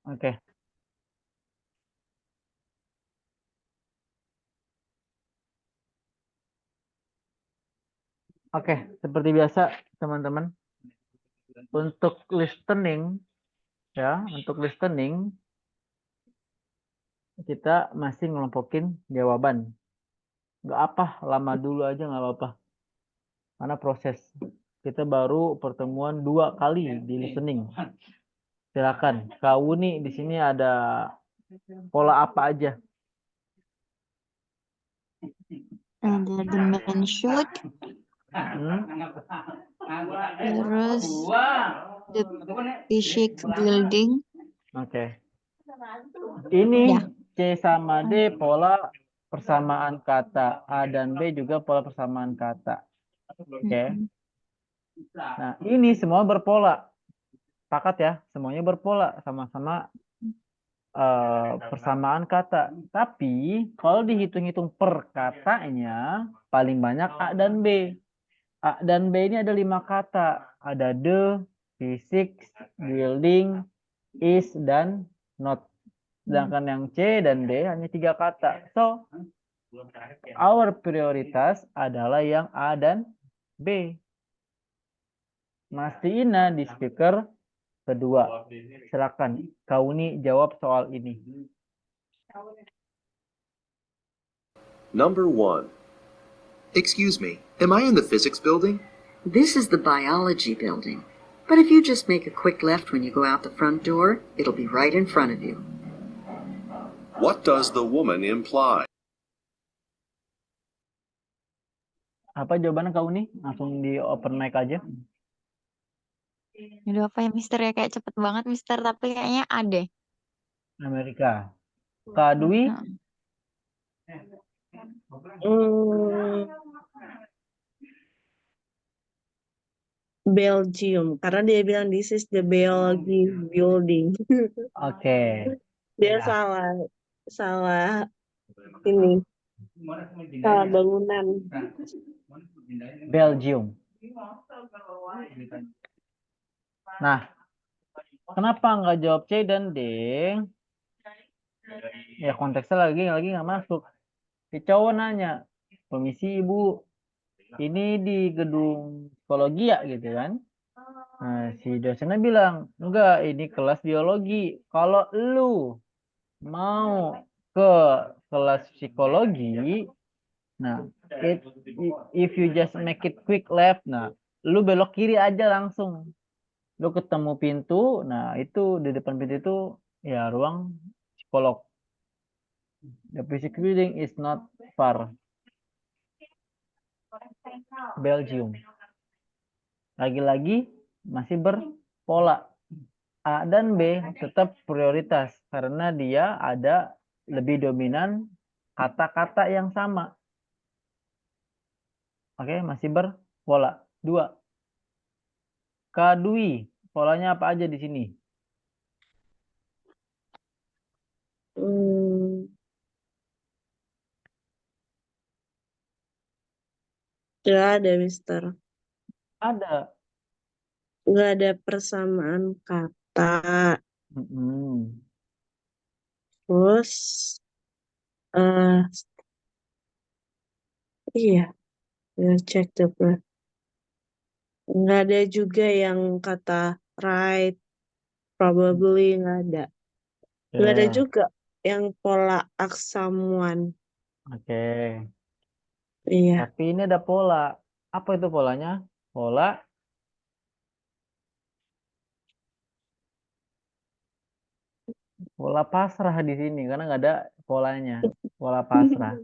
Oke. Oke, seperti biasa teman-teman. Untuk listening ya, untuk listening kita masih ngelompokin jawaban. Nggak apa, lama dulu aja nggak apa-apa. Karena proses kita baru pertemuan 2 kali di listening. Silakan. Kak Uni di sini ada pola apa aja? Ada the man shoot, terus the physics building. Oke. Ini Ya. C sama D pola persamaan kata. A dan B juga pola persamaan kata. Oke. Nah, ini semua berpola. Sepakat ya, semuanya berpola, sama-sama persamaan kata. Tapi kalau dihitung-hitung per katanya, paling banyak A dan B. A dan B ini ada 5 kata. Ada the, physics, building, is, dan not. Sedangkan yang C dan D hanya 3 kata. So, our prioritas adalah yang A dan B. Mastiin di speaker kedua. Silakan, Kauni jawab soal ini. Number 1. Excuse me, am I in the physics building? This is the biology building. But if you just make a quick left when you go out the front door, it'll be right in front of you. What does the woman imply? Apa jawabannya Kauni? Langsung di open mic aja. Aduh, apa ya Mister ya, kayak cepet banget Mister, tapi kayaknya ada. Amerika. Kak Dwi? Belgium, karena dia bilang this is the biology building. Oke. Dia Ya. salah ini, salah bangunan. Belgium. Nah, kenapa nggak jawab C dan D? Ya konteksnya lagi nggak masuk. Si cowok nanya, permisi ibu, ini di gedung psikologi ya gitu kan? Nah, si dosennya bilang, enggak, ini kelas biologi. Kalau lu mau ke kelas psikologi, nah, if you just make it quick left, nah, lu belok kiri aja langsung. Lu ketemu pintu, nah itu di depan pintu itu ya ruang psikolog. The physics building is not far. Belgium. Lagi-lagi masih berpola. A dan B tetap prioritas karena dia ada lebih dominan kata-kata yang sama. Oke, masih berpola. 2. Kadui, polanya apa aja di sini? Nggak ada, Mister. Ada. Nggak ada persamaan kata. Terus, iya, ya cek coba. Nggak ada juga yang kata right, probably nggak ada. Nggak ada juga yang pola aksamuan. Oke. Iya. Tapi ini ada pola. Apa itu polanya? Pola pasrah di sini karena nggak ada polanya. Pola pasrah.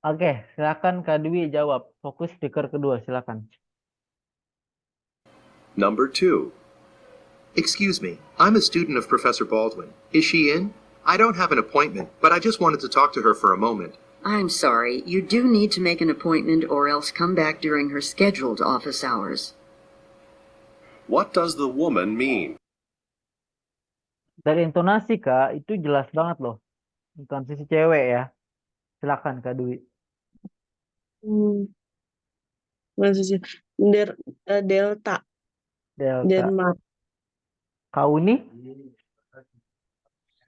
Oke, silakan Kak Dwi jawab. Fokus speaker kedua, silakan. Number 2. Excuse me, I'm a student of Professor Baldwin. Is she in? I don't have an appointment, but I just wanted to talk to her for a moment. I'm sorry, you do need to make an appointment or else come back during her scheduled office hours. What does the woman mean? Dari intonasi Kak, itu jelas banget loh. Intonasi si cewek ya. Silakan Kak Dwi. Maksudnya Delta. Delta. Denmark. Kau nih?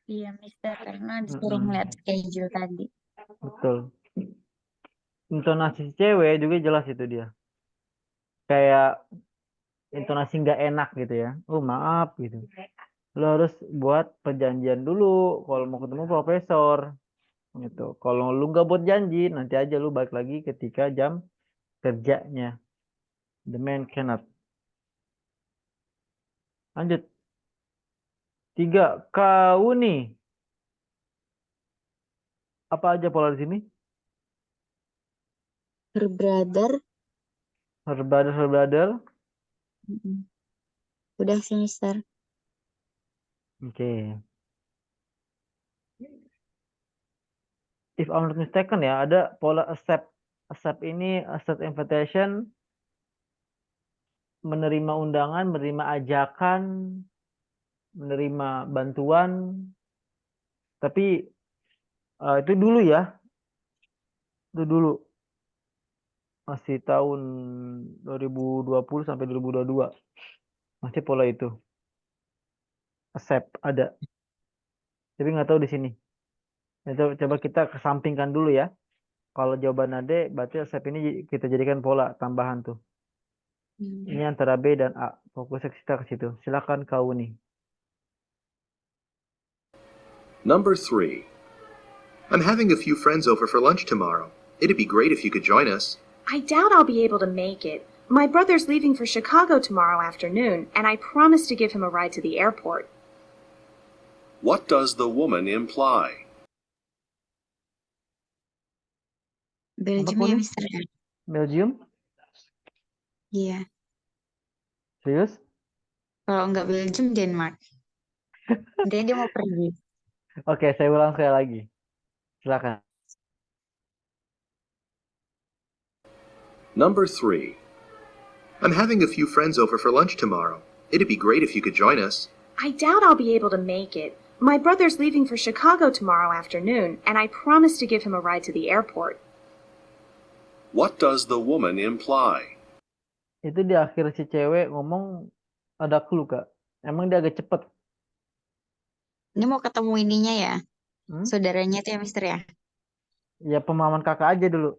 Iya, Mister, karena disuruh Mm-mm, ngeliat schedule tadi. betul. Intonasi si cewek juga jelas itu dia. Kayak intonasi nggak enak gitu ya. Oh maaf gitu. Lo harus buat perjanjian dulu kalau mau ketemu profesor gitu. Kalau lu nggak buat janji, nanti aja lu balik lagi ketika jam kerjanya. The man cannot. Lanjut. 3. Kau nih. Apa aja pola di sini? Her brother. Her brother, her brother. Mm-mm. Udah sih, Mister. Oke. If I'm not mistaken ya, ada pola accept. Accept ini accept invitation, menerima undangan, menerima ajakan, menerima bantuan. Tapi itu dulu ya, itu dulu masih tahun 2020 sampai 2022 masih pola itu. Accept ada, tapi nggak tahu di sini. Coba kita kesampingkan dulu ya. Kalau jawaban Ade, berarti accept ini kita jadikan pola tambahan tuh. Ini antara B dan A. Fokusnya kita ke situ. Silakan kau nih. Number 3. I'm having a few friends over for lunch tomorrow. It'd be great if you could join us. I doubt I'll be able to make it. My brother's leaving for Chicago tomorrow afternoon, and I promised to give him a ride to the airport. What does the woman imply? Belgium Apa ya, nih? Mister ya? Belgium? Iya. Serius? Kalau nggak Belgium, Denmark. Intinya dia mau pergi. Oke, saya ulang sekali lagi. Silakan. Number 3. I'm having a few friends over for lunch tomorrow. It'd be great if you could join us. I doubt I'll be able to make it. My brother's leaving for Chicago tomorrow afternoon, and I promised to give him a ride to the airport. What does the woman imply? Itu di akhir si cewek ngomong ada clue, Kak. Emang dia agak cepet. Ini mau ketemu ininya ya, Hmm? saudaranya tuh ya, Mister ya. Ya pemahaman kakak aja dulu.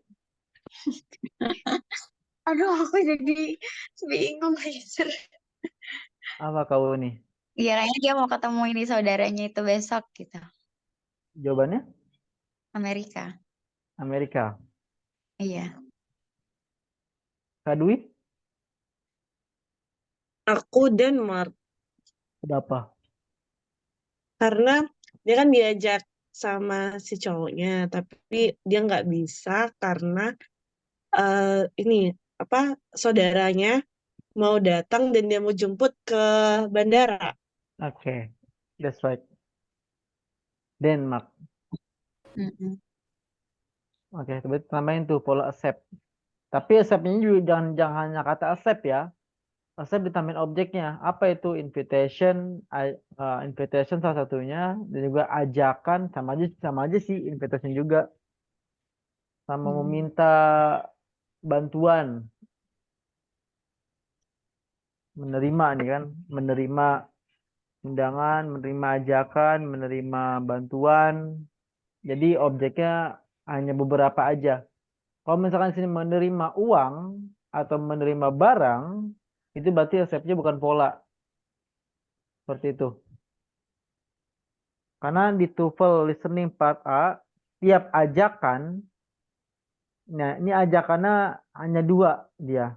Aduh, aku jadi bingung, Mister. Apa kau nih? Kiranya dia mau ketemu ini saudaranya itu besok gitu. Jawabannya? Amerika. Amerika. Iya. Kak Dwi? Aku Denmark. Ada apa? Karena dia kan diajak sama si cowoknya, tapi dia nggak bisa karena ini apa saudaranya mau datang dan dia mau jemput ke bandara. Oke. That's right. Denmark. Mm-mm. Oke, berarti tambahin tuh pola accept. Tapi accept-nya juga jangan hanya kata accept ya. Accept ditambahin objeknya. Apa itu invitation? Invitation salah satunya, dan juga ajakan sama aja sih invitation juga. Sama meminta bantuan. Menerima nih kan, menerima undangan, menerima ajakan, menerima bantuan. Jadi objeknya hanya beberapa aja. Kalau misalkan sini menerima uang atau menerima barang, itu berarti resepnya bukan pola. Seperti itu. Karena di TOEFL listening part A, tiap ajakan, nah ini ajakannya hanya dua dia.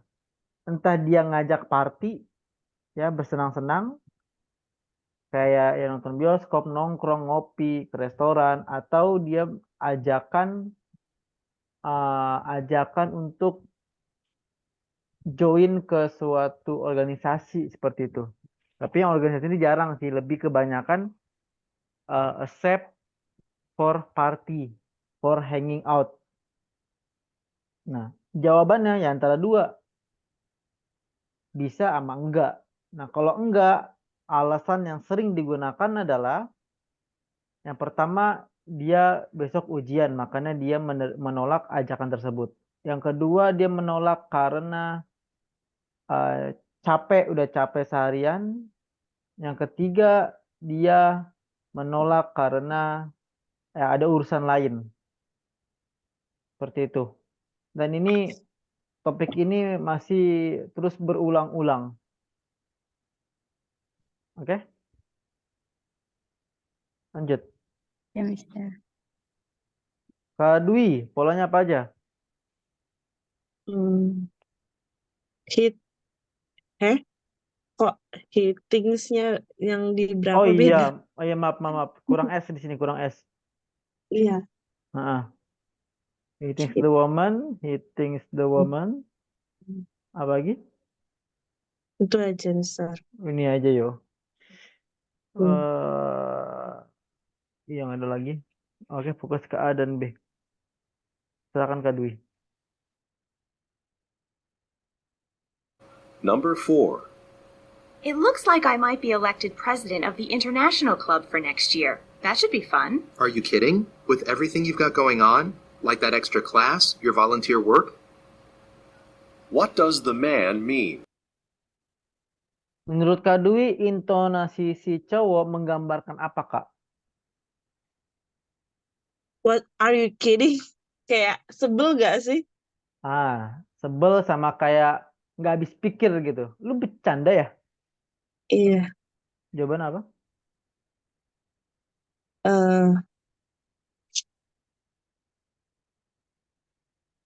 Entah dia ngajak party, ya bersenang-senang, kayak yang nonton bioskop, nongkrong, ngopi, ke restoran, atau dia ajakan untuk join ke suatu organisasi seperti itu. Tapi yang organisasi ini jarang sih, lebih kebanyakan accept for party, for hanging out. Nah, jawabannya ya antara dua, bisa sama enggak. Nah, kalau enggak, alasan yang sering digunakan adalah yang pertama, dia besok ujian, makanya dia menolak ajakan tersebut. Yang kedua, dia menolak karena udah capek seharian. Yang ketiga, dia menolak karena ada urusan lain. Seperti itu. Dan ini topik ini masih terus berulang-ulang. Oke? Lanjut. Ya, Mister. Kak Dwi, polanya apa aja? Hmm, hit, kok hittingsnya yang di Oh berapa iya, beda? maaf. Kurang S di sini, kurang S. Iya, Heeh. He thinks hit. the woman, he thinks the woman. Apa lagi? Itu aja, Mister. Ini aja yo. Hmm. Yang ada lagi. Oke, fokus ke A dan B. Silakan Kak Dwi. Number 4. It looks like I might be elected president of the International Club for next year. That should be fun. Are you kidding? With everything you've got going on, like that extra class, your volunteer work? What does the man mean? Menurut Kak Dwi, intonasi si cowok menggambarkan apa, Kak? What are you kidding? Kayak sebel gak sih? Sebel sama kayak nggak habis pikir gitu. Lu bercanda ya? Iya. Jawaban apa? eh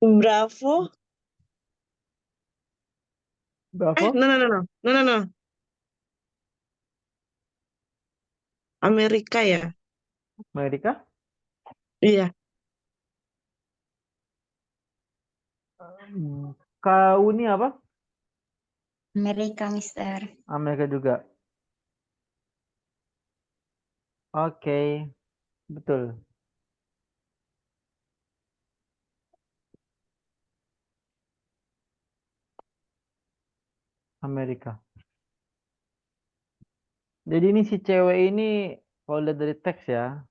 Bravo. Bravo? No. Amerika ya? Amerika? Iya. Kau ini apa? Amerika, Mister. Amerika juga. Oke, betul. Amerika. Jadi ini si cewek ini, kalau lihat dari teks ya,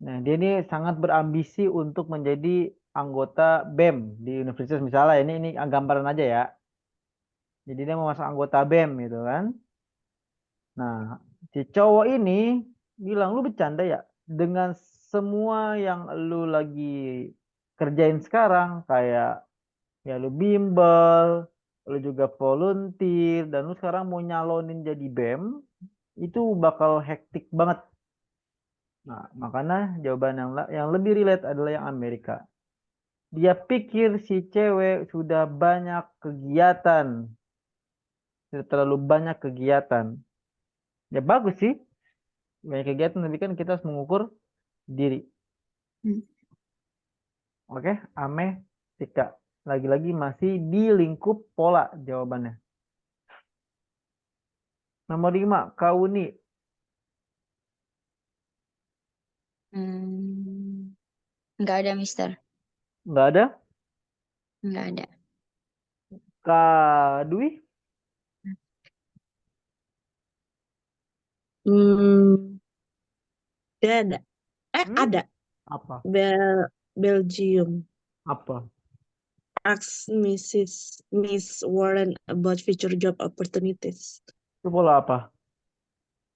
nah dia ini sangat berambisi untuk menjadi anggota BEM di universitas misalnya. Ini gambaran aja ya. Jadi dia mau masuk anggota BEM gitu kan. Nah, si cowok ini bilang, lu bercanda ya? Dengan semua yang lu lagi kerjain sekarang, kayak ya lu bimbel, lu juga volunteer, dan lu sekarang mau nyalonin jadi BEM, itu bakal hektik banget. Nah, makanya jawaban yang lebih relate adalah yang Amerika. Dia pikir si cewek sudah banyak kegiatan, sudah terlalu banyak kegiatan. Ya bagus sih, banyak kegiatan, tapi kan kita harus mengukur diri. Hmm. Oke, Amerika. Lagi-lagi masih di lingkup pola jawabannya. Nomor 5, Kauni. Nggak ada, Mister. Nggak ada. Nggak ada. Kadui. Dia ada. Ada. Apa? Belgium. Apa? Ask Miss Warren about future job opportunities. Itu pola apa?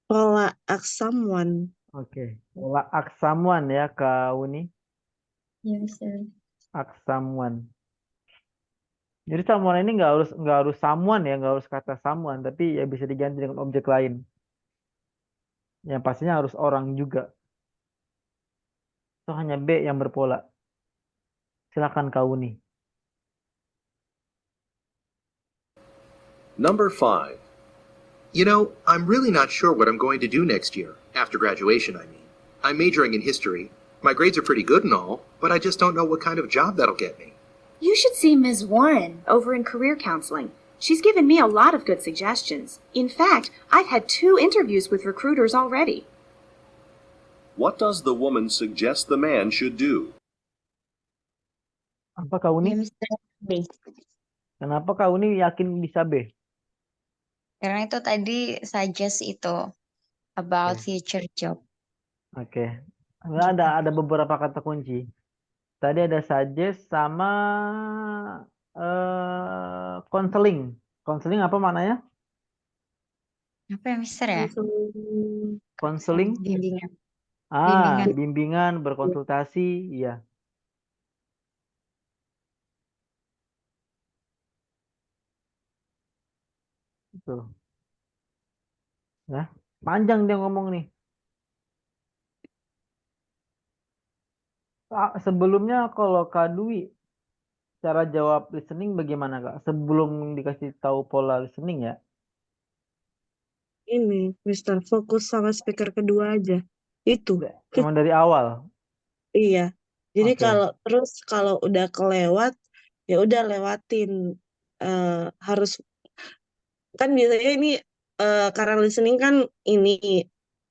Pola ask someone. Oke. Pola ask someone ya, Kauni. Ya, Mister. Ask someone. Jadi someone ini nggak harus someone ya, nggak harus kata someone, tapi ya bisa diganti dengan objek lain. Yang pastinya harus orang juga. Itu hanya B yang berpola. Silakan Kauni. Number 5. You know, I'm really not sure what I'm going to do next year, after graduation, I mean. I'm majoring in history. My grades are pretty good and all, but I just don't know what kind of job that'll get me. You should see Ms. Warren over in career counseling. She's given me a lot of good suggestions. In fact, I've had 2 interviews with recruiters already. What does the woman suggest the man should do? Apa Ya, Kauni? Mister. B. Kenapa Kauni yakin bisa B? Karena itu tadi suggest itu about Oke. future job. Oke. Ada beberapa kata kunci. Tadi ada suggest sama counseling. Counseling apa maknanya? Apa ya, Mister ya? Konseling. Konseling. Bimbingan. Ah, Bimbingan. bimbingan, berkonsultasi, iya. Betul. Nah, panjang dia ngomong nih. Sebelumnya kalau Kak Dwi, cara jawab listening bagaimana Kak? Sebelum dikasih tahu pola listening ya. Ini, Mister, fokus sama speaker kedua aja. Itu. Emang dari awal. Iya. Jadi Oke. kalau udah kelewat, ya udah lewatin. Harus kan biasanya ini karena listening kan ini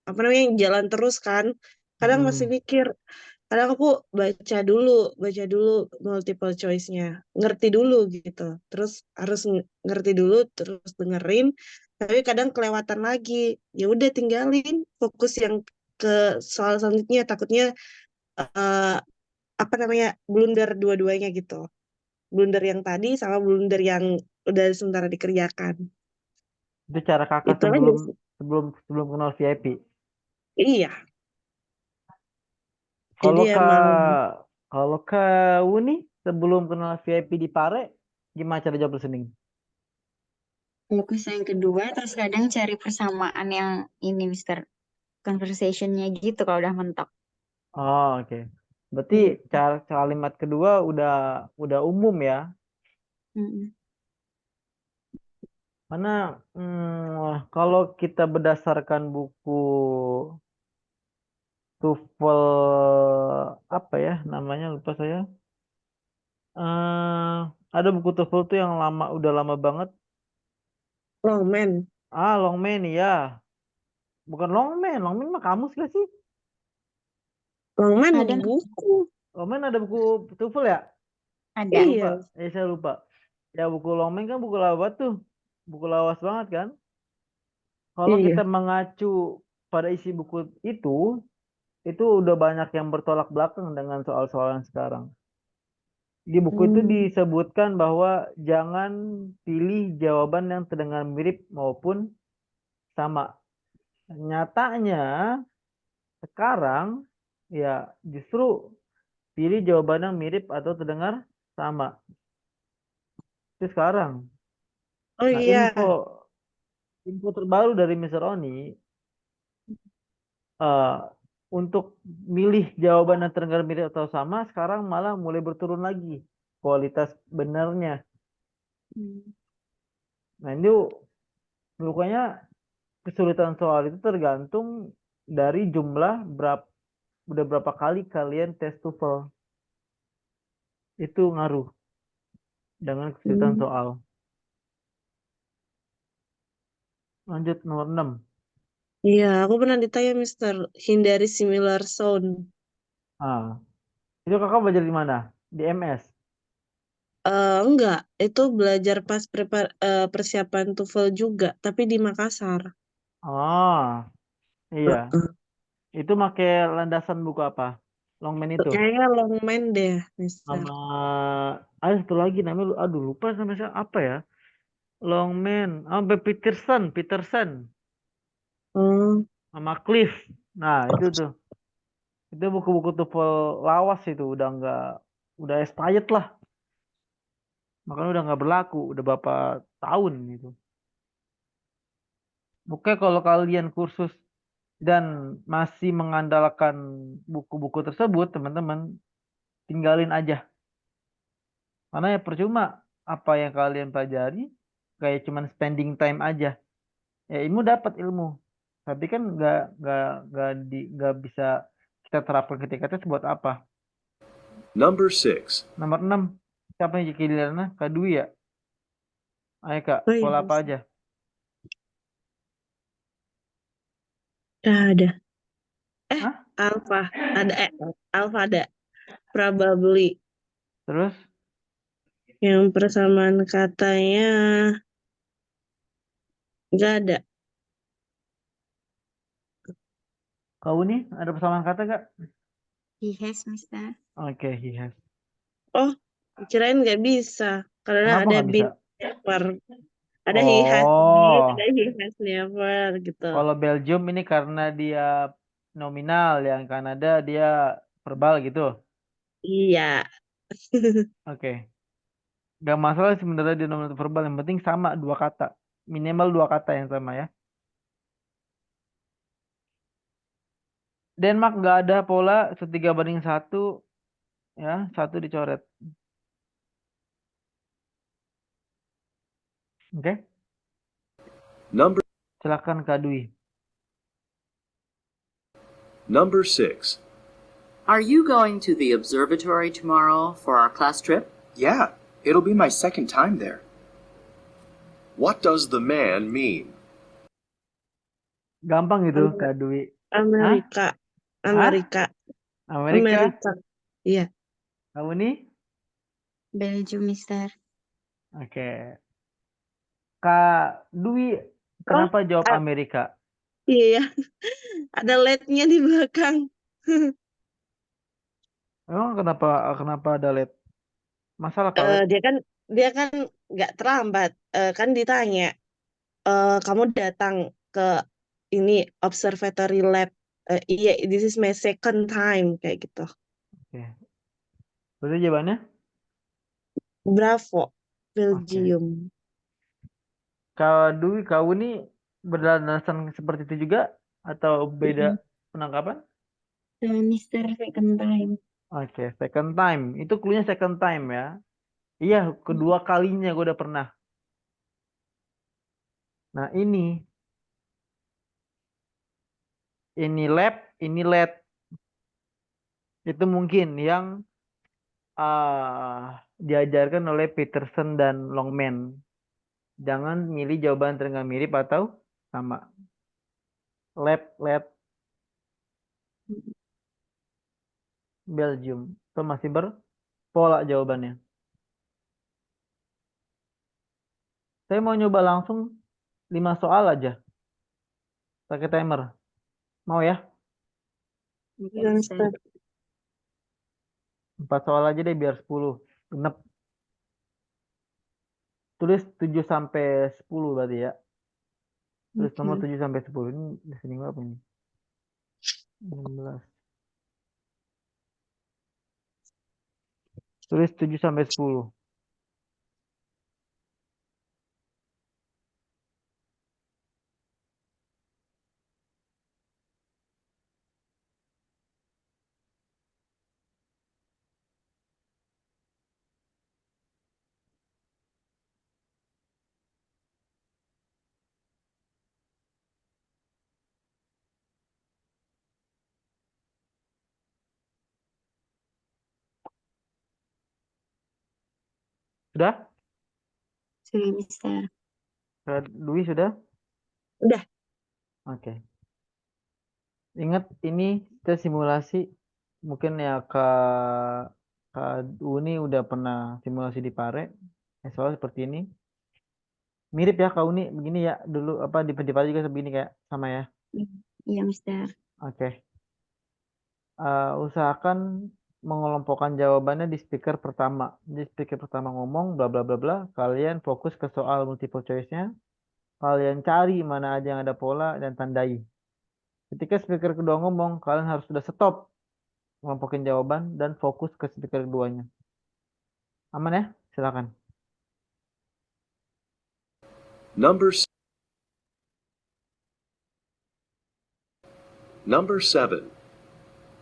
apa namanya jalan terus kan. Kadang masih Hmm. mikir. Kadang aku baca dulu multiple choice-nya, ngerti dulu gitu. Terus harus ngerti dulu, terus dengerin. Tapi kadang kelewatan lagi. Ya udah tinggalin, fokus yang ke soal selanjutnya. Takutnya eh, apa namanya blunder dua-duanya gitu. Blunder yang tadi sama blunder yang udah sementara dikerjakan. Itu cara Kakak Itu aja sebelum sih. sebelum sebelum kenal VIP. Iya. Jadi Kalau emang kalau Kak Wuni sebelum kenal VIP di Pare, gimana cara jawab listening? Fokus yang kedua, terus kadang cari persamaan yang ini, Mister. Conversation-nya gitu kalau udah mentok. Oh, oke. Berarti iya. cara kalimat kedua udah umum ya. Mm-mm. Karena kalau kita berdasarkan buku TOEFL apa ya namanya lupa saya. eh ada buku TOEFL tuh yang udah lama banget. Longman. Longman ya. Bukan Longman mah kamus gak sih? Longman Ada, buku. Longman ada buku TOEFL ya? ada. Lupa. Iya. Saya lupa. Ya buku Longman kan buku lawas tuh. Buku lawas banget kan? Kalau kita Iya. mengacu pada isi buku itu udah banyak yang bertolak belakang dengan soal-soal yang sekarang. Di buku itu Hmm. disebutkan bahwa jangan pilih jawaban yang terdengar mirip maupun sama. Nyatanya sekarang ya justru pilih jawaban yang mirip atau terdengar sama. Itu sekarang. Oh Nah, iya. info terbaru dari Mr. Oni eh, untuk milih jawaban yang terdengar mirip atau sama sekarang malah mulai berturun lagi kualitas benarnya. Hmm. Nah, itu pokoknya kesulitan soal itu tergantung dari jumlah udah berapa kali kalian tes TOEFL. Itu ngaruh dengan kesulitan Hmm. soal. Lanjut nomor 6. Iya, aku pernah ditanya, Mister, hindari similar sound. Ah, itu kakak belajar di mana? Di MS. Enggak, itu belajar pas persiapan TOEFL juga, tapi di Makassar. Oh, iya. Heeh. Itu pakai landasan buku apa? Longman itu. Kayaknya Longman deh, Mister. Sama ada satu lagi namanya aduh lupa sama siapa apa ya? Longman, Peterson Oh, sama Cliff. Nah, itu tuh. Itu buku-buku TOEFL lawas itu udah expired lah. Makanya udah nggak berlaku, udah berapa tahun gitu. Oke, kalau kalian kursus dan masih mengandalkan buku-buku tersebut, teman-teman, tinggalin aja. Karena ya percuma apa yang kalian pelajari, kayak cuman spending time aja. Ya ilmu dapat ilmu, tapi kan nggak bisa kita terapkan ketika tes buat apa? Number 6. Nomor 6, siapa yang jadi gilirannya? Kak Dwi ya? Ayo Kak, oh iya, pola apa Mister. aja? Udah ada. Hah? Alpha. Alpha ada. Probably. Terus, Yang persamaan katanya nggak ada. kau nih ada persamaan kata Kak? He has, Mister. Oke, he has. Oh, kirain nggak bisa. Karena Kenapa ada nggak bisa? been, paper. Ada he has been, ada Oh, he has never gitu. kalau Belgium ini karena dia nominal, yang Kanada dia verbal gitu. Iya. Oke. Gak masalah sebenarnya di nominal verbal, yang penting sama dua kata. Minimal dua kata yang sama ya. Denmark nggak ada pola 3:1 ya, satu dicoret. Oke, Number silakan Kak Dwi. number 6. Are you going to the observatory tomorrow for our class trip? Yeah, it'll be my second time there. What does the man mean? Gampang itu Amer- Kak Dwi. Hah? Amerika, Hah? Amerika, Amerika? Amerika. Iya. Kamu nih? Belgium, Mister. Oke. Kak Dwi, Oh, kenapa jawab a- Amerika? iya. Ada LED-nya di belakang. Emang kenapa ada LED? Masalah Kak LED? Dia kan nggak terlambat. Kan ditanya, kamu datang ke ini observatory lab. Iya, this is my second time kayak gitu. Oke. Berarti jawabannya? Bravo, Oke. Belgium. Kak Dwi, kau nih berdasarkan seperti itu juga atau beda Mm-mm. penangkapan? Mister second time. Oke, second time. Itu cluenya second time ya. Iya, kedua kalinya gue udah pernah. Nah, ini lab, ini LED. Itu mungkin yang diajarkan oleh Peterson dan Longman. Jangan milih jawaban tengah mirip atau sama. Lab, LED, Belgium. Itu masih berpola jawabannya. Saya mau nyoba langsung 5 soal aja. Pakai timer. Mau ya? Oke, Iya, Mister. Mister. 4 soal aja deh biar 10. Genep. Tulis 7 sampai 10 berarti ya. Tulis nomor Oke. 7 sampai 10. Ini listening apa ini? 16. Tulis 7 sampai 10. Sudah? Sudah, Mister. Dwi sudah? Udah. Oke. Ingat ini kita simulasi. Mungkin ya Kak Uni udah pernah simulasi di Pare. Soal seperti ini. Mirip ya Kak Uni. Begini ya dulu apa di Pare juga begini kayak sama ya. Iya, Mister. Oke. Usahakan mengelompokkan jawabannya di speaker pertama. Di speaker pertama ngomong bla bla bla bla. Kalian fokus ke soal multiple choice-nya. Kalian cari mana aja yang ada pola dan tandai. Ketika speaker kedua ngomong, kalian harus sudah stop ngelompokin jawaban dan fokus ke speaker keduanya. Aman ya? Silakan. Number s- Number 7.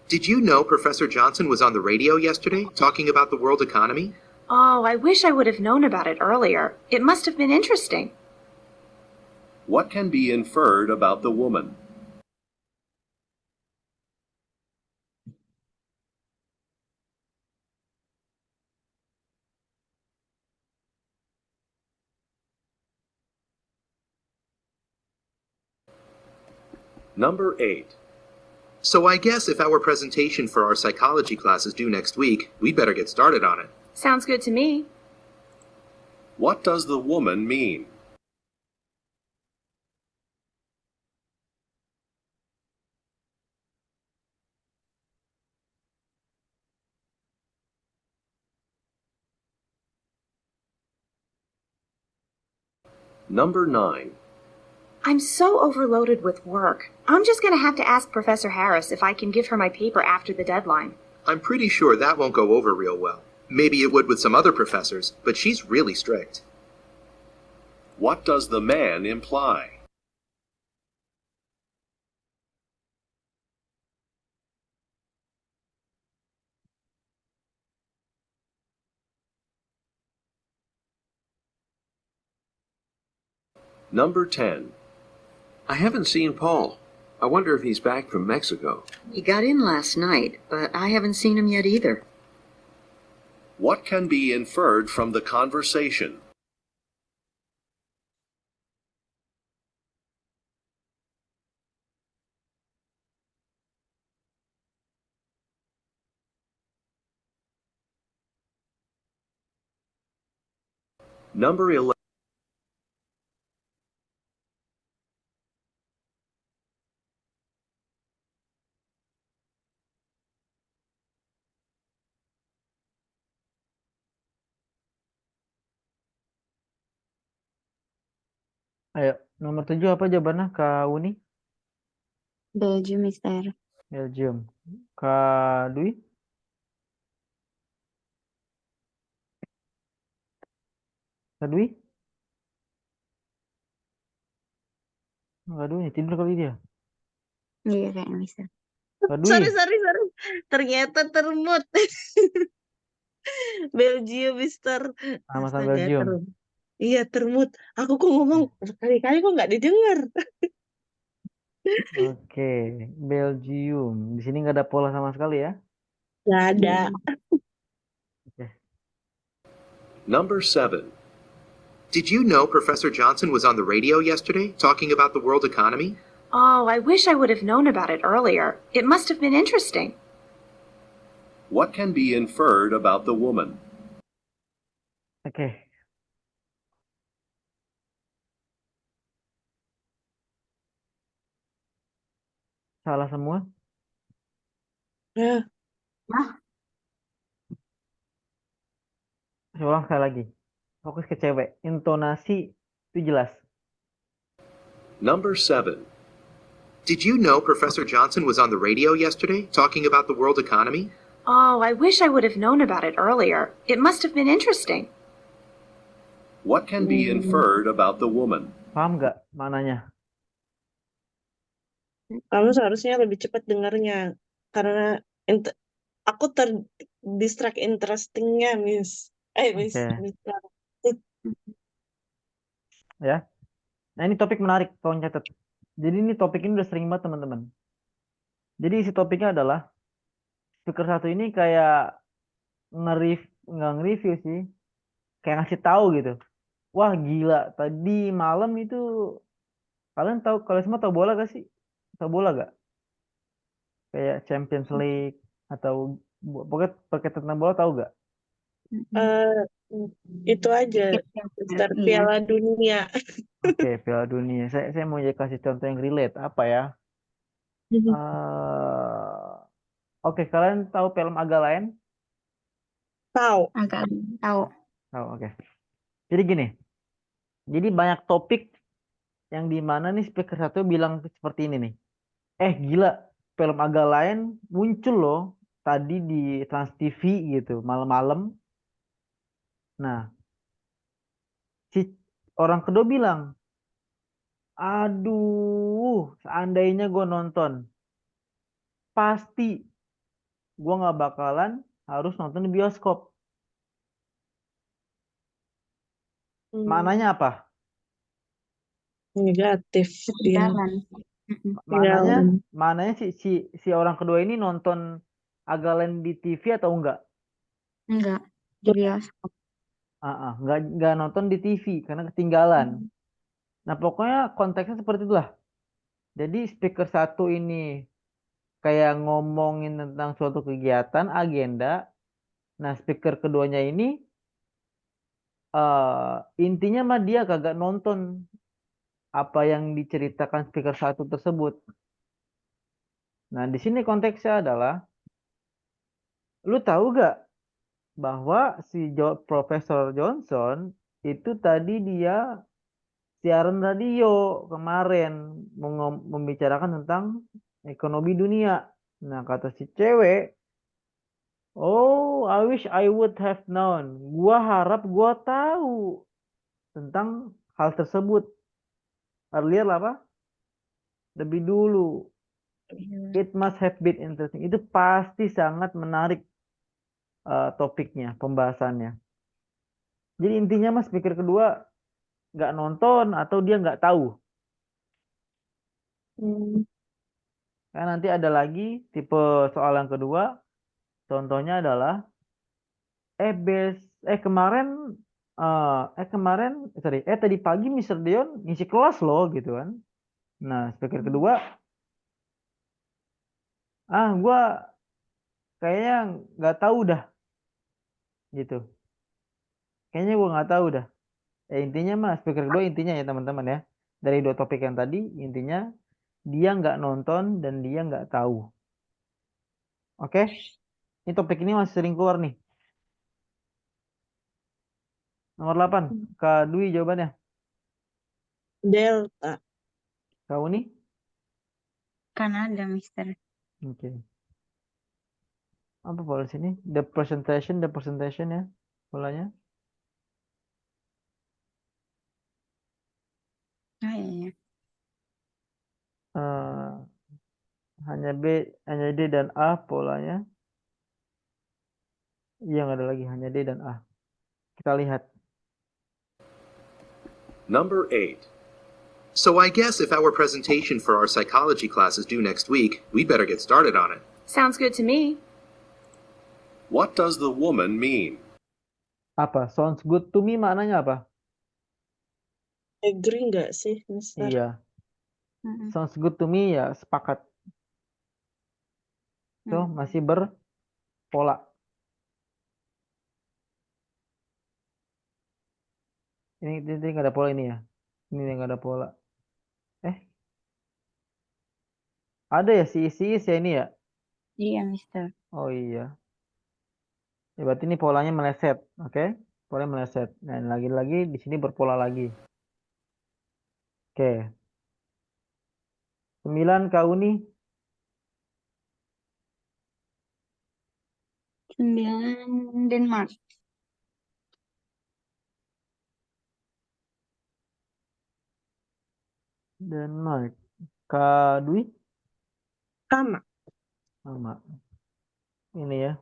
Did you know Professor Johnson was on the radio yesterday talking about the world economy? Oh, I wish I would have known about it earlier. It must have been interesting. What can be inferred about the woman? Number 8. So I guess if our presentation for our psychology class is due next week, we'd better get started on it. Sounds good to me. What does the woman mean? Number 9. I'm so overloaded with work. I'm just going to have to ask Professor Harris if I can give her my paper after the deadline. I'm pretty sure that won't go over real well. Maybe it would with some other professors, but she's really strict. What does the man imply? Number 10. I haven't seen Paul. I wonder if he's back from Mexico. He got in last night, but I haven't seen him yet either. What can be inferred from the conversation? Number 11. Ayo, nomor 7 apa jawabannya, Kak Uni? Belgium, Mister. Belgium. Kak Dwi? Kak Dwi? Kak Dwi tidur kali dia. Iya kayaknya Mister. Kak Dwi? Sorry. Ternyata termut. Belgium, Mister. Sama-sama Astaga, Belgium. Iya, termut. Aku kok ngomong berkali-kali kok nggak didengar. Oke, Belgium. Di sini nggak ada pola sama sekali ya. Nggak ada. Oke. Number 7. Did you know Professor Johnson was on the radio yesterday talking about the world economy? Oh, I wish I would have known about it earlier. It must have been interesting. What can be inferred about the woman? Oke. Salah semua. Ya, Saya ulang sekali lagi. Fokus ke cewek. Intonasi itu jelas. Number 7. Did you know Professor Johnson was on the radio yesterday talking about the world economy? Oh, I wish I would have known about it earlier. It must have been interesting. What can be inferred about the woman? Paham nggak maknanya? kamu seharusnya lebih cepat dengarnya karena aku terdistract interestingnya, Miss. Miss. Oke. Mister. Ya. Nah, ini topik menarik, tolong catat. Jadi ini topik ini udah sering banget teman-teman. Jadi isi topiknya adalah speaker satu ini kayak nggak nge-review sih, kayak ngasih tahu gitu. Wah gila, tadi malam itu kalian semua tahu bola gak sih? Tahu bola gak? Kayak Champions League atau pokoknya berkaitan tentang bola tahu gak? Itu aja, Mister, Piala Dunia. Oke, Piala Dunia. Saya mau kasih contoh yang relate apa ya? Oke, kalian tahu film Agak Lain? Tahu. Agak tahu. Tahu, oke. Jadi gini. Jadi banyak topik yang dimana nih speaker satu bilang seperti ini nih. Gila, film Agak Lain muncul loh tadi di Trans TV gitu, malam-malam. Nah, si orang kedua bilang, aduh, seandainya gue nonton, pasti gue nggak bakalan harus nonton di bioskop. Maknanya apa? Negatif dia. Maknanya si orang kedua ini nonton Agak Lain di TV atau enggak? Enggak, di bioskop. Enggak nonton di TV karena ketinggalan. Nah, pokoknya konteksnya seperti itulah. Jadi speaker satu ini kayak ngomongin tentang suatu kegiatan, agenda. Nah, speaker keduanya ini intinya mah dia kagak nonton apa yang diceritakan speaker satu tersebut. Nah, di sini konteksnya adalah, lu tahu gak bahwa si Profesor Johnson itu tadi dia siaran radio kemarin membicarakan tentang ekonomi dunia. Nah, kata si cewek, oh, I wish I would have known. Gua harap gua tahu tentang hal tersebut. Earlier apa? Lebih dulu. It must have been interesting. Itu pasti sangat menarik topiknya, pembahasannya. Jadi intinya mas speaker kedua nggak nonton atau dia nggak tahu. Karena nanti ada lagi tipe soal yang kedua. Contohnya adalah kemarin tadi pagi Mr. Dion ngisi kelas loh gitu kan. Nah, speaker kedua, gua kayaknya nggak tahu dah gitu. Kayaknya gua nggak tahu dah. Intinya mah speaker kedua intinya ya teman-teman ya. Dari dua topik yang tadi intinya dia nggak nonton dan dia nggak tahu. Oke? Ini topik ini masih sering keluar nih. Nomor 8. Kak Dwi jawabannya. Delta. Kau nih? Kanada, Mister. Oke. Apa pola sini? The presentation ya polanya. Iya. Hanya D dan A polanya. Yang ada lagi hanya D dan A. Kita lihat. Number 8. So I guess if our presentation for our psychology class is due next week, we better get started on it. Sounds good to me. What does the woman mean? Apa? Sounds good to me maknanya apa? Agree nggak sih, Mister? Iya. Sounds good to me ya sepakat. So, masih berpola. Ini nggak ada pola ini ya. Ini nggak ada pola. Ada ya si ya ini ya? Iya, Mister. Oh iya. Ya, berarti ini polanya meleset, oke? Polanya meleset. Nah, lagi-lagi di sini berpola lagi. Oke. 9 Kak Uni. 9 Denmark. Denmark. Kak Dwi? Sama. Ini ya.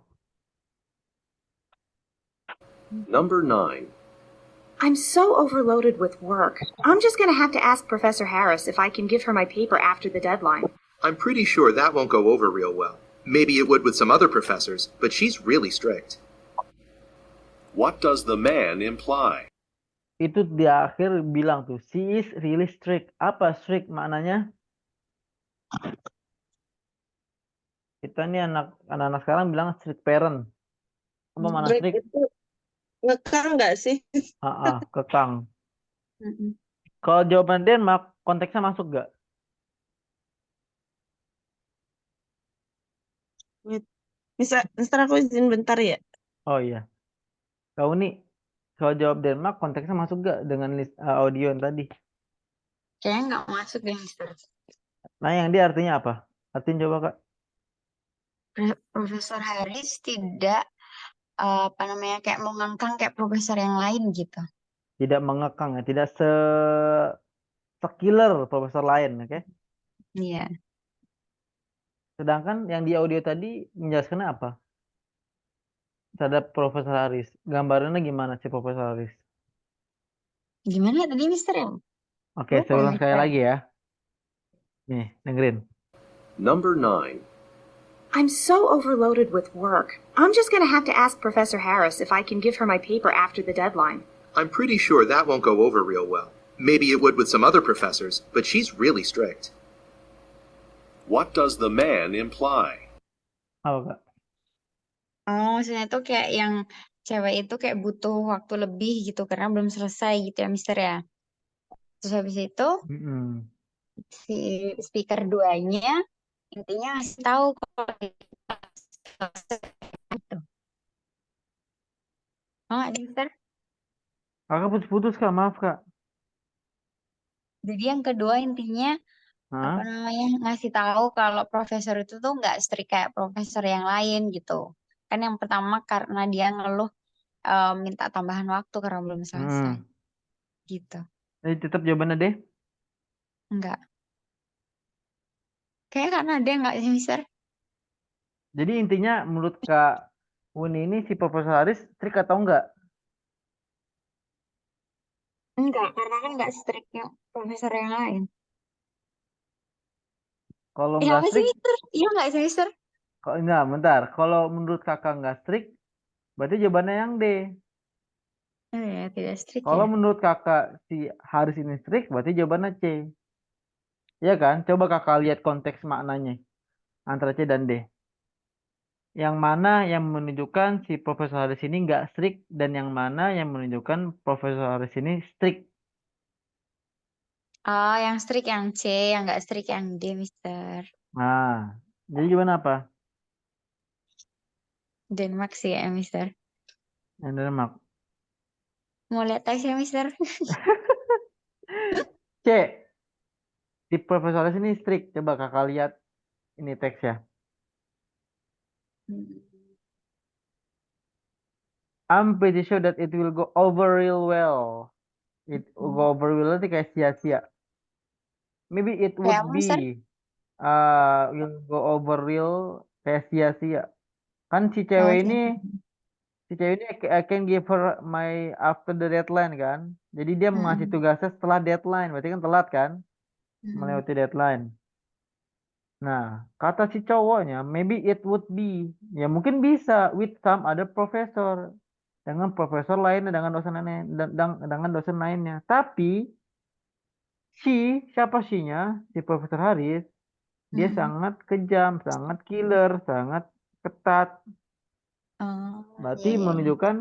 Number 9. I'm so overloaded with work. I'm just going to have to ask Professor Harris if I can give her my paper after the deadline. I'm pretty sure that won't go over real well. Maybe it would with some other professors, but she's really strict. What does the man imply? Itu di akhir bilang tuh, she is really strict. Apa strict maknanya? Kita nih anak-anak sekarang bilang strict parent. Apa mana strict? Itu ngekang nggak sih? Kekang. Kalau jawaban Denmark, konteksnya masuk gak? Mister aku izin bentar ya. Oh iya. Kau nih, kalau jawab Denmark, konteksnya masuk gak dengan list audio yang tadi? Kayaknya nggak masuk deh, Mister. Nah, yang dia artinya apa? Artinya coba Kak. Profesor Harris tidak kayak mengangkang kayak profesor yang lain gitu. Tidak mengekang ya, tidak sekiller profesor lain, oke? Iya. Sedangkan yang di audio tadi menjelaskan apa? Terhadap Profesor Haris. Gambarannya gimana sih Profesor Haris? Gimana tadi, Mister ya? Oke, saya ulang sekali lagi ya. Nih, dengerin. Number 9. I'm so overloaded with work. I'm just going to have to ask Professor Harris if I can give her my paper after the deadline. I'm pretty sure that won't go over real well. Maybe it would with some other professors, but she's really strict. What does the man imply? Apa Kak? Oh, maksudnya tuh kayak yang cewek itu kayak butuh waktu lebih gitu karena belum selesai gitu ya, Mister ya. Terus habis itu si speaker duanya intinya ngasih tahu kalau gitu. Oh, ada Mister? Kakak putus-putus Kak, maaf Kak. Jadi yang kedua intinya apa Hah? namanya ngasih tahu kalau profesor itu tuh nggak strict kayak profesor yang lain gitu. Kan yang pertama karena dia ngeluh minta tambahan waktu karena belum selesai Hmm. gitu. Jadi tetap jawabannya deh. Enggak. Kayak karena dia nggak sih Mister? Jadi intinya menurut Kak Uni ini si Profesor Haris strict atau enggak? Enggak, karena kan nggak strict yang profesor yang lain. Kalau Ya enggak apa sih strict, Mister? Iya nggak sih Mister? kok enggak, bentar. Kalau menurut Kakak enggak strict, berarti jawabannya yang D. Oh ya, tidak strict Kalau ya. menurut Kakak si Haris ini strict, berarti jawabannya C. Iya kan? Coba Kakak lihat konteks maknanya antara C dan D. Yang mana yang menunjukkan si Profesor Haris ini enggak strict dan yang mana yang menunjukkan Profesor Haris ini strict. Oh, yang strict yang C, yang nggak strict yang D, Mister. Nah, jadi jawaban apa? Denmark sih ya, Mister. Yang Denmark. Mau lihat teksnya, Mister? C. Si Profesor Haris ini strict. Coba Kakak lihat ini teks ya. I'm pretty sure that it will go over real well. It will go over real nanti kayak sia-sia. Maybe it Kayak would apa, Mister? be will go over real kayak sia-sia. Kan Oke. si cewek ini I can give her my after the deadline kan. Jadi dia mengasih Mm-mm. tugasnya setelah deadline. Berarti kan telat kan? Mm-mm. Melewati deadline. Nah, kata si cowoknya, maybe it would be. Ya mungkin bisa with some other professor. Dengan profesor lainnya, dengan dosen lainnya, dengan dosen lainnya. Tapi siapa sih-nya? Si Profesor Haris, dia Mm-mm. sangat kejam, sangat killer, sangat ketat. Oh, Berarti iya, iya, iya. menunjukkan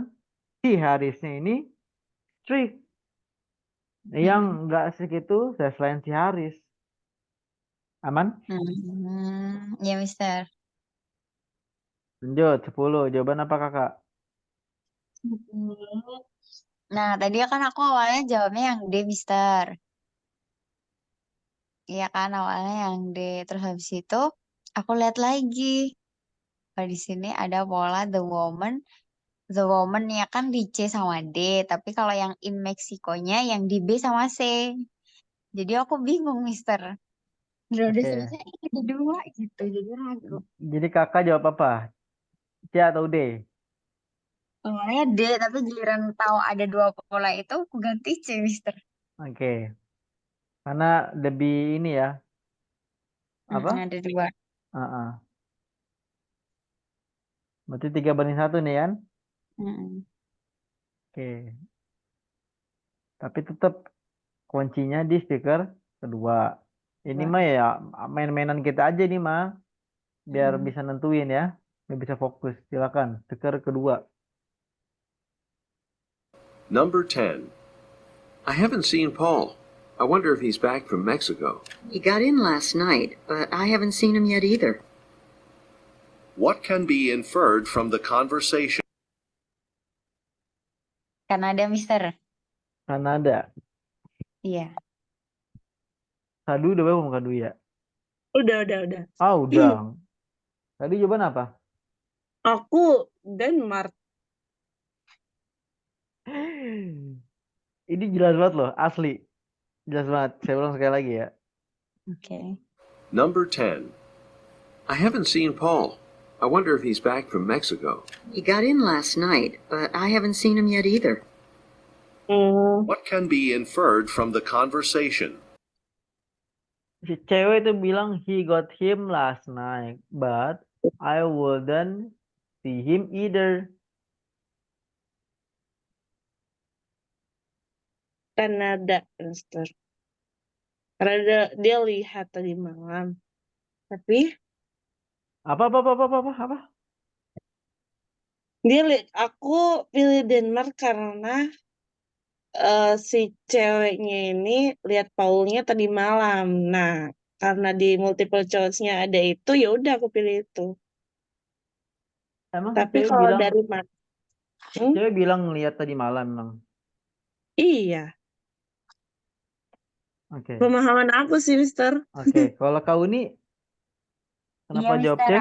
si Harisnya ini strict. Yang Mm-mm. nggak strict itu saya selain si Haris. Aman? Iya, Mister. Lanjut, 10. Jawaban apa kakak? Nah, tadi kan aku awalnya jawabnya yang D, Mister. Iya kan, awalnya yang D. Terus habis itu, aku lihat lagi. Kalau di sini ada pola the woman ya kan di C sama D. Tapi kalau yang in Mexico-nya yang di B sama C. Jadi aku bingung, Mister. Udah Oke. selesai, ada dua gitu. Jadi ragu. Jadi kakak jawab apa? C atau D? Awalnya D, tapi giliran tahu ada dua pola itu, aku ganti C, Mister. Oke. Karena lebih ini ya. Apa? Ada dua. Ah. Berarti 3 banding 1 nih kan? Mm-mm. Oke. Tapi tetap kuncinya di stiker kedua. Ini Dua. mah ya main-mainan kita aja nih mah. Biar Mm-mm. bisa nentuin ya. Biar bisa fokus. Silakan. Stiker kedua. Number 10. I haven't seen Paul. I wonder if he's back from Mexico. He got in last night, but I haven't seen him yet either. What can be inferred from the conversation? Kanada, Mister. Kanada. Iya. Kadu udah belum kadu ya? Udah. Ah udah. Tadi jawaban apa? Aku Denmark. Ini jelas banget loh. Asli. Jelas banget. Saya ulang sekali lagi ya. Oke. Number 10. I haven't seen Paul. I wonder if he's back from Mexico. He got in last night, but I haven't seen him yet either. What can be inferred from the conversation? Si cewek itu bilang he got him last night, but I wouldn't see him either. Kanada, Mister. Karena dia lihat tadi malam. Tapi Apa? aku pilih Denmark karena si ceweknya ini lihat Paulnya tadi malam. Nah, karena di multiple choice-nya ada itu, ya udah aku pilih itu. Emang Tapi kalau dari mana? cewek bilang ngeliat tadi malam emang. Iya. Oke. Pemahaman aku sih, Mister. Oke. Kalau kau ini Iya, kenapa jawab Mister, C?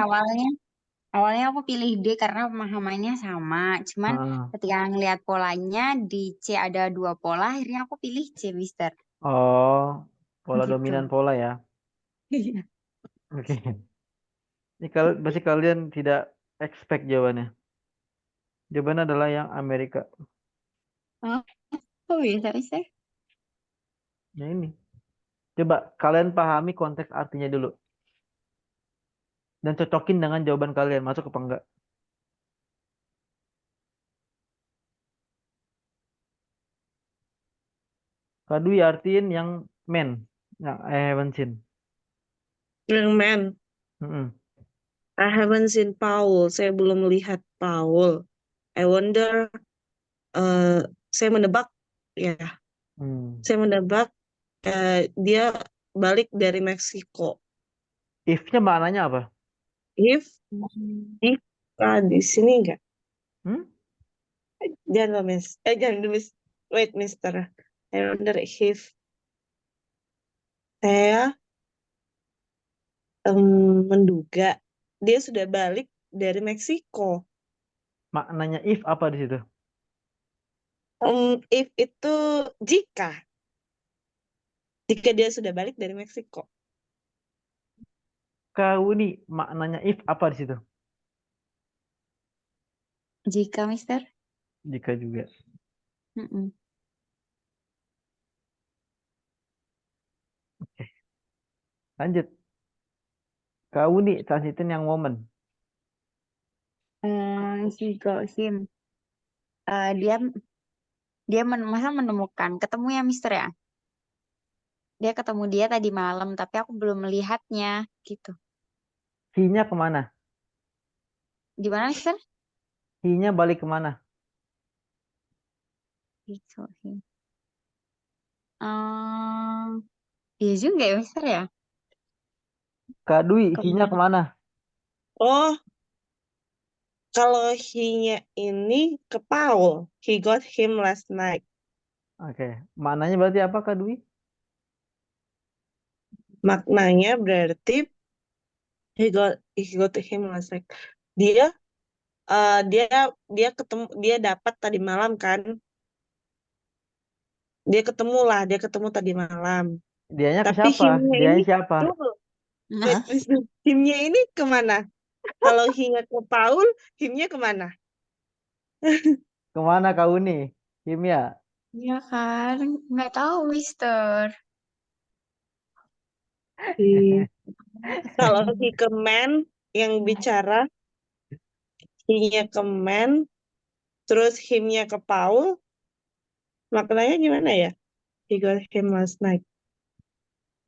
awalnya aku pilih D karena pemahamannya sama. Cuman Heeh. ketika ngelihat polanya di C ada 2 pola, akhirnya aku pilih C, Mister. Oh, pola Gitu. dominan pola ya. Iya. Oke. Ini kalau berarti kalian tidak expect jawabannya. Jawabannya adalah yang Amerika. Oh, kok bisa, Mister? Ya ini. Coba kalian pahami konteks artinya dulu. Dan cocokin dengan jawaban kalian. Masuk apa enggak? Kadui artiin yang men. Yang I haven't seen. Yang man. Mm-mm. I haven't seen Paul. Saya belum melihat Paul. I wonder, saya menebak, ya, Hmm. saya menebak dia balik dari Meksiko. If-nya maknanya apa? If, if, di sini enggak? Hmm? Jangan, jangan, Miss. Wait, Mister. I wonder if saya menduga dia sudah balik dari Meksiko. Maknanya if apa di situ? If itu jika dia sudah balik dari Meksiko. Kau nih maknanya if apa di situ? Jika, Mister. Jika juga. Mm-mm. Lanjut. Kau nih transitin yang momen. He got him. Dia masa menemukan, ketemu ya, Mister ya. Dia ketemu dia tadi malam, tapi aku belum melihatnya, gitu. He-nya kemana? Gimana, Mister? He-nya balik kemana? He got him. Iya juga ya, Mister ya. Kak Dwi, he-nya Kemana? kemana? Oh, kalau he-nya ini ke Paul. He got him last night. Oke. Maknanya berarti apa Kak Dwi? Maknanya berarti he got him last night. Dia dia dapat tadi malam kan. Dia ketemu tadi malam. Dianya ke Tapi siapa? himnya ini Dianya siapa? tunggu. Wait, Mister. Himnya ini kemana? Kalau himnya ke Paul, himnya kemana? Kemana kau nih? Himnya. Iya kan? Nggak tahu, Mister. Kalau he ke man yang bicara, he-nya ke man, terus himnya ke Paul, maknanya gimana ya? He got him last night.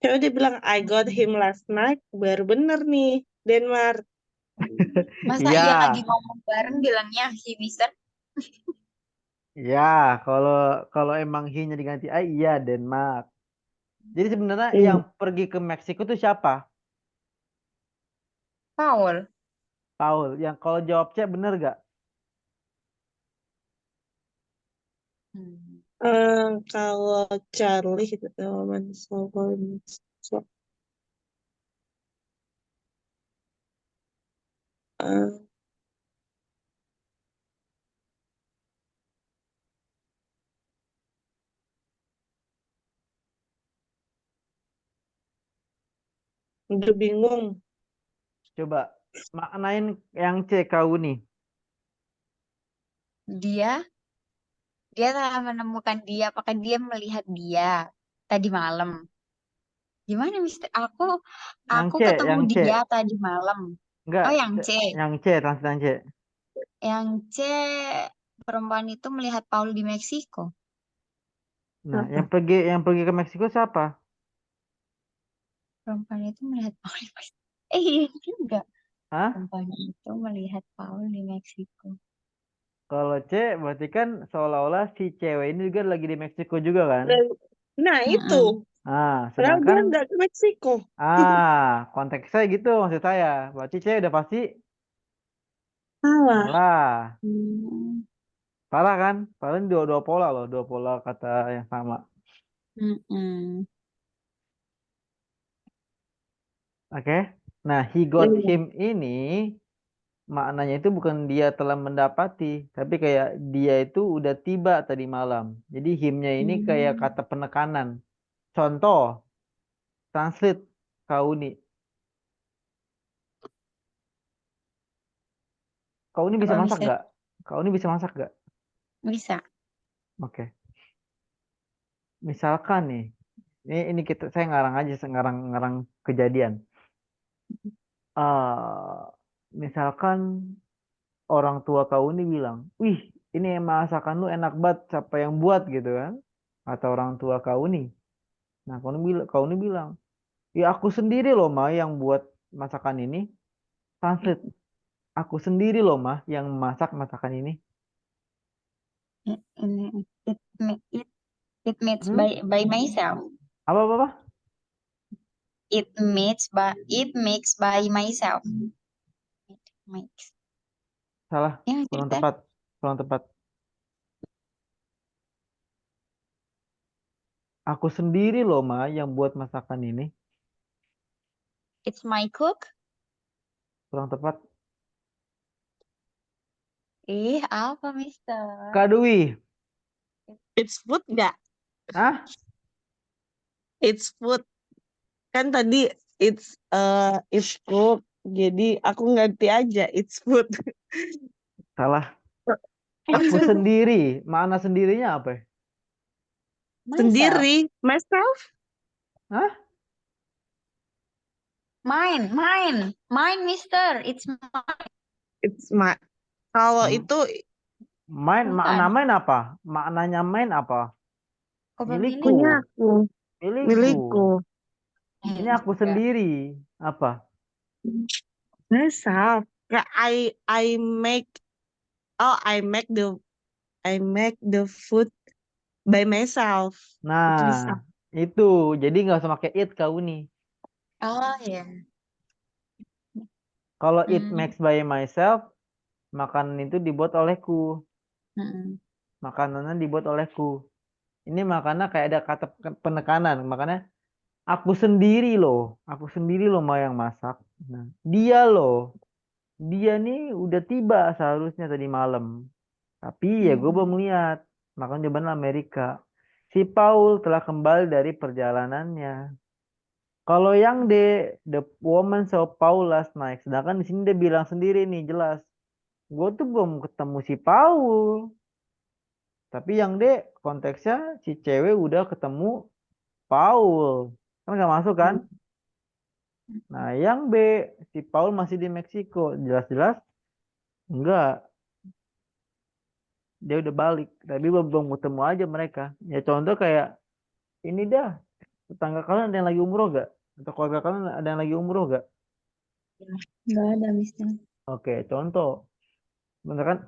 Coba dia bilang I got him last night, baru bener nih, Denmark. Masa Iya. iya lagi ngomong bareng bilangnya si Mister? Ya, kalau kalau emang he-nya diganti I, iya Denmark. Jadi sebenarnya yang pergi ke Meksiko itu siapa? Paul. Paul. Yang kalau jawab C bener gak? Kalau Charlie itu teman udah bingung. Coba maknain yang C kau nih. Dia telah menemukan dia. Apakah dia melihat dia tadi malam? Gimana, Mister? Yang Aku C, ketemu yang C. dia tadi malam. Enggak, Oh, yang C. yang C, transitan C. Yang C, perempuan itu melihat Paul di Meksiko. Nah, yang pergi ke Meksiko siapa? Perempuan itu melihat Paul di Meksiko. Iya juga. Hah? Perempuan itu melihat Paul di Meksiko. Kalau C berarti kan seolah-olah si cewek ini juga lagi di Meksiko juga kan? Nah, itu. Ah, Padahal dia sedangkan nggak ke Meksiko. konteksnya gitu maksud saya. Berarti C udah pasti Salah. salah. Hmm. Salah kan? Paling dua pola loh, dua pola kata yang sama. Mm-mm. Oke. Nah, he got Iya. him ini maknanya itu bukan dia telah mendapati, tapi kayak dia itu udah tiba tadi malam. Jadi himnya ini kayak kata penekanan. Contoh, translate Kauni. Kauni bisa Apa masak bisa? gak? Kauni bisa masak gak? Bisa. Oke. Misalkan nih, ini saya ngarang aja, ngarang kejadian. eh Misalkan orang tua kau ini bilang, wih, ini masakan lu enak banget, siapa yang buat gitu kan? Atau orang tua kau nih. Nah, kau ini bilang, ya aku sendiri loh ma yang buat masakan ini. Translate, aku sendiri loh ma yang masak masakan ini. Ini it makes Hmm? by myself. Apa? It makes by myself. It makes. Salah, Ya, kurang cerita. tepat, kurang tepat. Aku sendiri loh ma yang buat masakan ini. It's my cook. Kurang tepat. Apa, Mister? Kak Dwi, It's food nggak? ah? It's food. Kan tadi it's cook. Jadi aku ganti aja it's food. Salah. Aku sendiri, makna sendirinya apa ya? Myself. Sendiri, myself. Hah? Mine, Mister. It's mine. It's my. Kalau Hmm. itu Makna Bukan. main apa? Maknanya main apa? Milikku. punya aku, Milikku. milikku. Ini aku sendiri. Apa? Myself. Kayak I make I make the food by myself. Itu bisa. Nah, itu. Jadi nggak usah pakai it kau nih. Oh ya. Kalau it Hmm. makes by myself, makanan itu dibuat olehku. Mm-mm. Makanannya dibuat olehku. Ini makanya kayak ada kata penekanan. Makanya aku sendiri loh. Aku sendiri loh mau yang masak. Nah, dia loh. Dia nih udah tiba seharusnya tadi malam. Tapi ya gue belum lihat. Makanya jawaban Amerika. Si Paul telah kembali dari perjalanannya. Kalau yang the woman saw Paul last night. Sedangkan di sini dia bilang sendiri nih jelas. Gue tuh belum ketemu si Paul. Tapi yang konteksnya si cewek udah ketemu Paul. Kan nggak masuk kan? Nah yang B si Paul masih di Meksiko. Jelas-jelas enggak. Dia udah balik. Tapi belum ketemu aja mereka. Ya contoh kayak ini dah. Tetangga kalian ada yang lagi umroh gak? Atau keluarga kalian ada yang lagi umroh gak? Nggak ada, Mister. Oke, contoh. Bener kan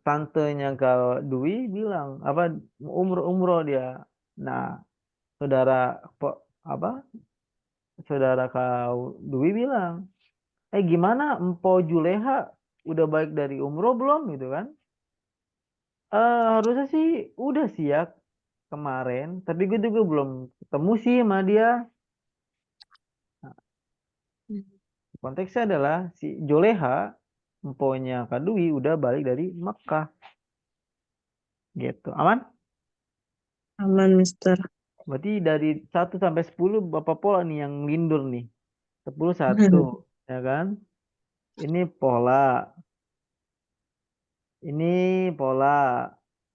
tantenya Kak Dwi bilang apa umroh dia. Nah, saudara apa? Saudara Kak Dwi bilang, gimana Empo Juleha udah balik dari umroh belum gitu kan? Harusnya sih udah sih ya kemarin, tapi gue juga belum ketemu sih sama dia. Konteksnya adalah si Joleha, emponya Kak Dwi udah balik dari Mekah. Gitu. Aman? Aman, Mister. Berarti dari 1 sampai 10 Bapak pola nih yang lindur nih. 10 1, ya kan? Ini pola. Ini pola,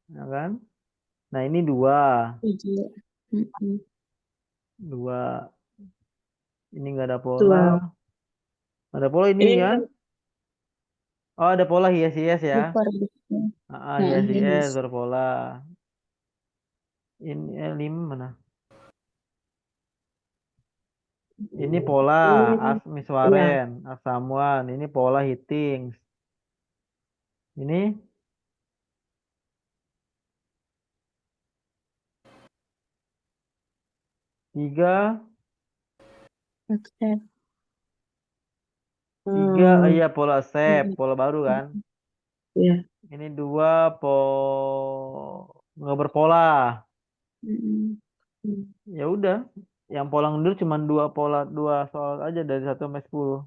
ya kan? Nah, ini 2. Mm-mm. 2. Ini nggak ada pola. Dua. Ada pola ini Ini kan? Oh, ada pola hias-hias ya. Super. Hias-hias Yes. berpola. Ini 5 mana? Ini pola ya. Asmiswaren, Asamuan. Ini pola Hitings. Ini tiga, Accept. iya pola sep, pola baru kan. Iya. Ini 2 nggak berpola. Mm-mm. Ya udah, yang pola ngundur cuma dua soal aja dari 1 sampai 10.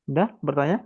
Udah bertanya?